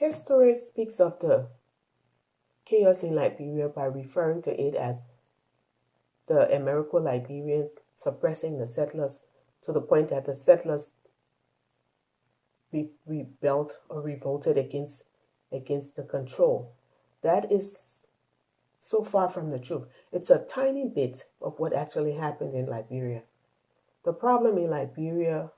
History speaks of the chaos in Liberia by referring to it as the Americo-Liberians suppressing the settlers to the point that the settlers rebelled or revolted against the control. That is so far from the truth. It's a tiny bit of what actually happened in Liberia. The problem in Liberia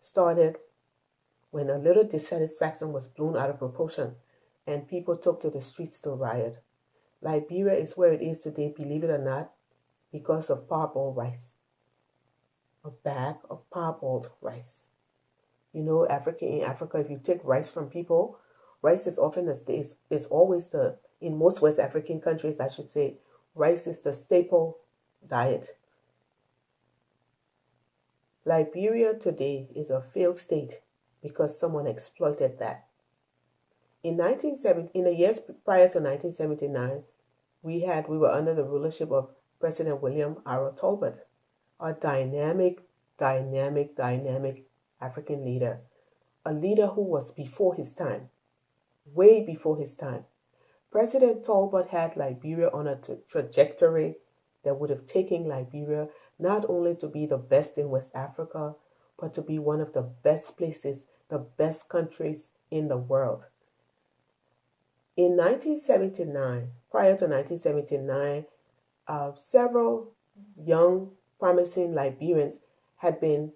started when a little dissatisfaction was blown out of proportion and people took to the streets to riot. Liberia is where it is today, believe it or not, because of parboiled rice. A bag of parboiled rice. You know, in Africa, if you take rice from people, rice is often is always in most West African countries, I should say, rice is the staple diet. Liberia today is a failed state because someone exploited that. In the years prior to 1979, we were under the rulership of President William R. Talbot, a dynamic African leader, a leader who was before his time, way before his time. President Talbot had Liberia on a trajectory that would have taken Liberia not only to be the best in West Africa, but to be one of the best places, the best countries in the world. In 1979, prior to 1979, several young, promising Liberians had been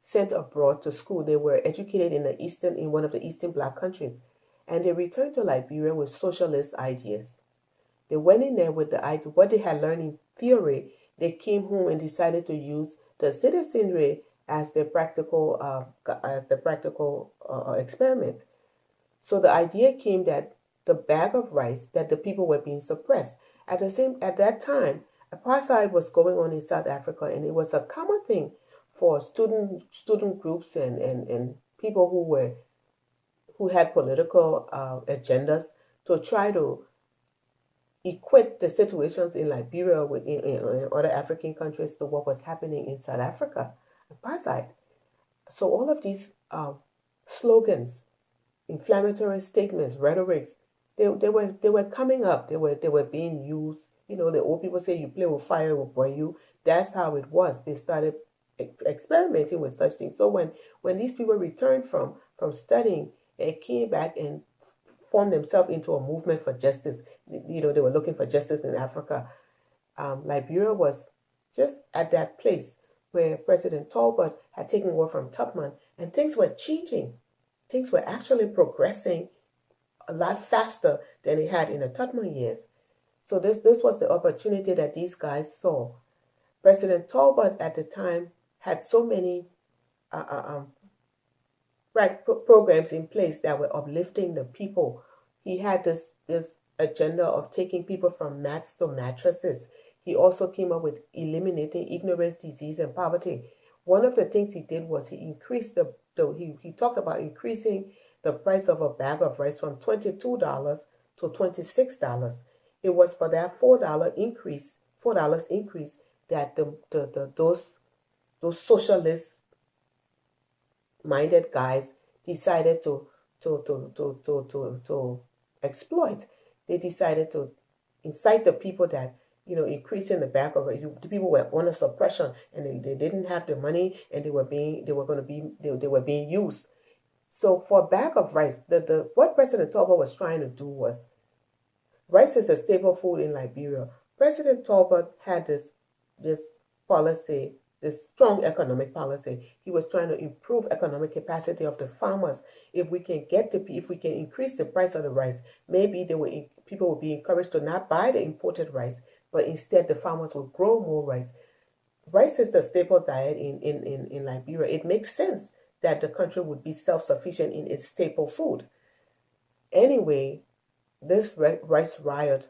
sent abroad to school. They were educated in one of the Eastern Bloc countries, and they returned to Liberia with socialist ideas. They went in there with the idea, what they had learned in theory. They came home and decided to use the citizenry as their practical experiment. So the idea came that the bag of rice, that the people were being suppressed. At that time, apartheid was going on in South Africa, and it was a common thing for student groups and people who had political agendas to try to equate the situations in Liberia with in other African countries to what was happening in South Africa, apartheid. So all of these slogans, inflammatory statements, rhetorics, they were coming up. They were being used. You know, the old people say you play with fire, it will burn you. That's how it was. They started experimenting with such things. So when these people returned from studying, they came back and formed themselves into a movement for justice. You know, they were looking for justice in Africa. Liberia was just at that place where President Talbot had taken over from Tubman, and things were changing. Things were actually progressing a lot faster than it had in the Tubman years. So this was the opportunity that these guys saw. President Talbot at the time had so many programs in place that were uplifting the people. He had this agenda of taking people from mats to mattresses. He also came up with eliminating ignorance, disease, and poverty. One of the things he did was he increased he talked about increasing the price of a bag of rice from $22 to $26. It was for that $4 increase that those socialist minded guys decided to exploit. They decided to incite the people that, you know, increasing the back of it. The people were under suppression, and they didn't have the money, and they were being used. So for a bag of rice, what President Talbot was trying to do was, rice is a staple food in Liberia. President Talbot had this policy, this strong economic policy. He was trying to improve economic capacity of the farmers. If we can increase the price of the rice, maybe people will be encouraged to not buy the imported rice, but instead the farmers will grow more rice. Rice is the staple diet in Liberia. It makes sense that the country would be self-sufficient in its staple food. Anyway, this rice riot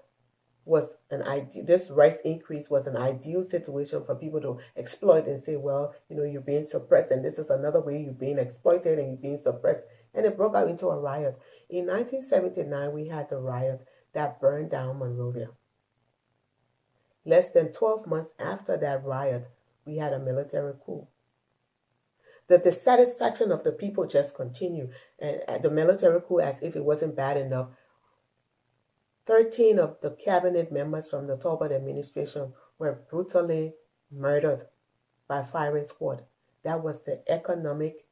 this rice increase was an ideal situation for people to exploit and say, well, you know, you're being suppressed, and this is another way you're being exploited and you're being suppressed. And it broke out into a riot. In 1979, we had the riot that burned down Monrovia. Less than 12 months after that riot, we had a military coup. The dissatisfaction of the people just continued. And the military coup, as if it wasn't bad enough, 13 of the cabinet members from the Talbot administration were brutally murdered by firing squad. That was the economic,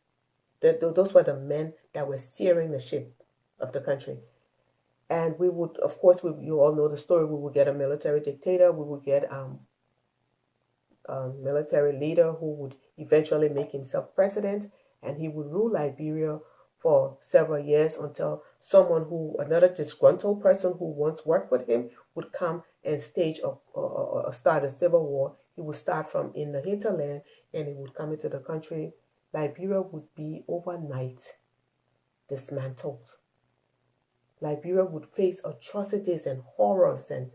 those were the men that were steering the ship of the country. And we would, of course, you all know the story, we would get a military dictator, we would get a military leader who would eventually make himself president, and he would rule Liberia for several years until another disgruntled person who once worked with him would come and stage or start a civil war. He would start from in the hinterland and he would come into the country. Liberia would be overnight dismantled. Liberia would face atrocities and horrors and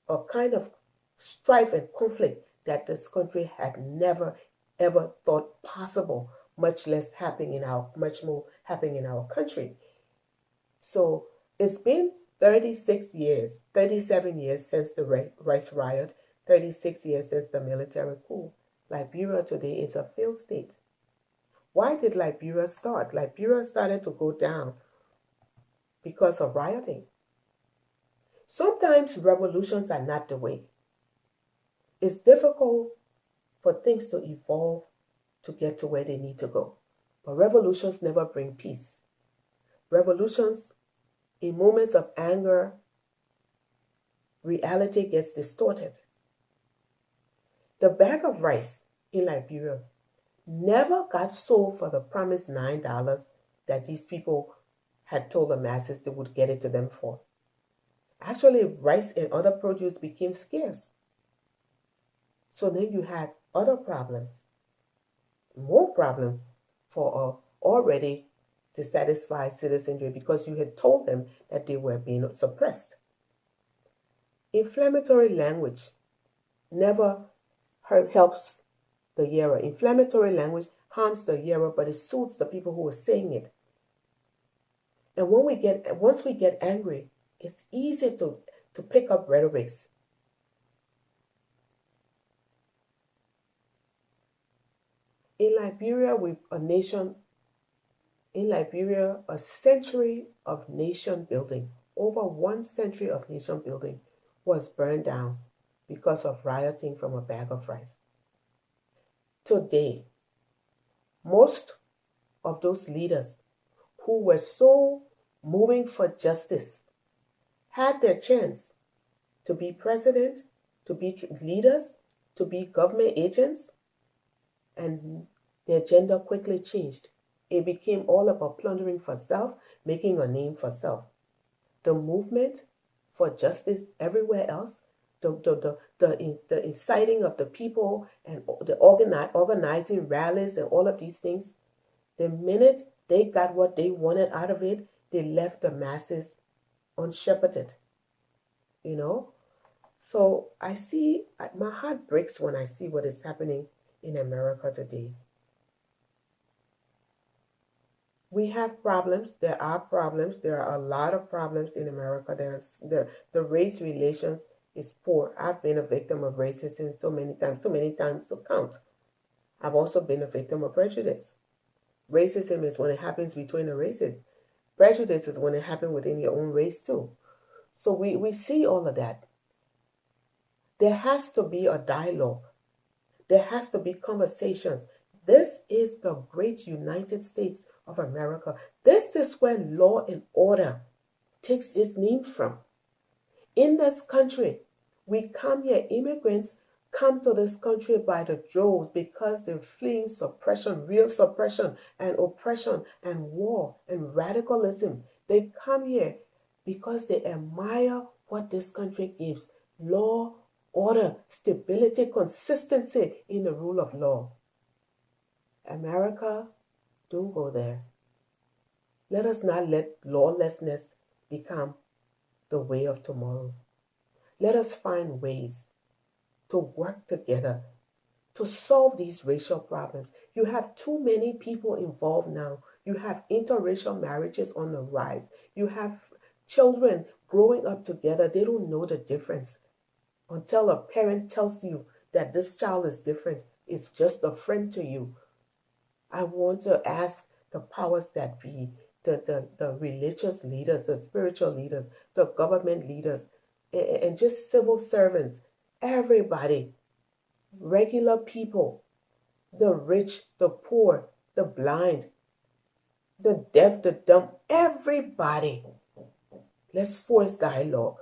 a kind of strife and conflict that this country had never ever thought possible, much more happening in our country. So it's been 36 years, 37 years since the rice riot, 36 years since the military coup. Liberia today is a failed state. Why did Liberia start? Liberia started to go down because of rioting. Sometimes revolutions are not the way. It's difficult for things to evolve to get to where they need to go. But revolutions never bring peace. Revolutions, in moments of anger, reality gets distorted. The bag of rice in Liberia never got sold for the promised $9 that these people had told the masses they would get it to them for. Actually, rice and other produce became scarce. So then you had other problems, more problems for already dissatisfied citizenry because you had told them that they were being suppressed. Inflammatory language never helps the hearer. Inflammatory language harms the hearer, but it suits the people who are saying it. And once we get angry, it's easy to pick up rhetorics. In Liberia, a century of nation building, over 1 century of nation building was burned down because of rioting from a bag of rice. Today, most of those leaders who were so moving for justice had their chance to be president, to be leaders, to be government agents, and their agenda quickly changed. It became all about plundering for self, making a name for self. The movement for justice everywhere else, the inciting of the people and the organizing rallies and all of these things, the minute they got what they wanted out of it, they left the masses unshepherded. So my heart breaks when I see what is happening in America today. We have problems. There are problems. There are a lot of problems in America. The race relations is poor. I've been a victim of racism so many times to count. I've also been a victim of prejudice. Racism is when it happens between the races. Prejudice is when it happens within your own race too. So we see all of that. There has to be a dialogue. There has to be conversations. This is the great United States of America. This is where law and order takes its name from. In this country, we come here, immigrants come to this country by the droves because they're fleeing suppression, real suppression and oppression and war and radicalism. They come here because they admire what this country gives: law, order, stability, consistency in the rule of law. America, don't go there. Let us not let lawlessness become the way of tomorrow. Let us find ways to work together to solve these racial problems. You have too many people involved now. You have interracial marriages on the rise. You have children growing up together. They don't know the difference until a parent tells you that this child is different. is just a friend to you. I want to ask the powers that be, the religious leaders, the spiritual leaders, the government leaders, and just civil servants, everybody, regular people, the rich, the poor, the blind, the deaf, the dumb, everybody. Let's force dialogue.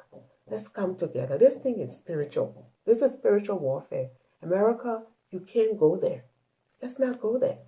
Let's come together. This thing is spiritual. This is spiritual warfare. America, you can't go there. Let's not go there.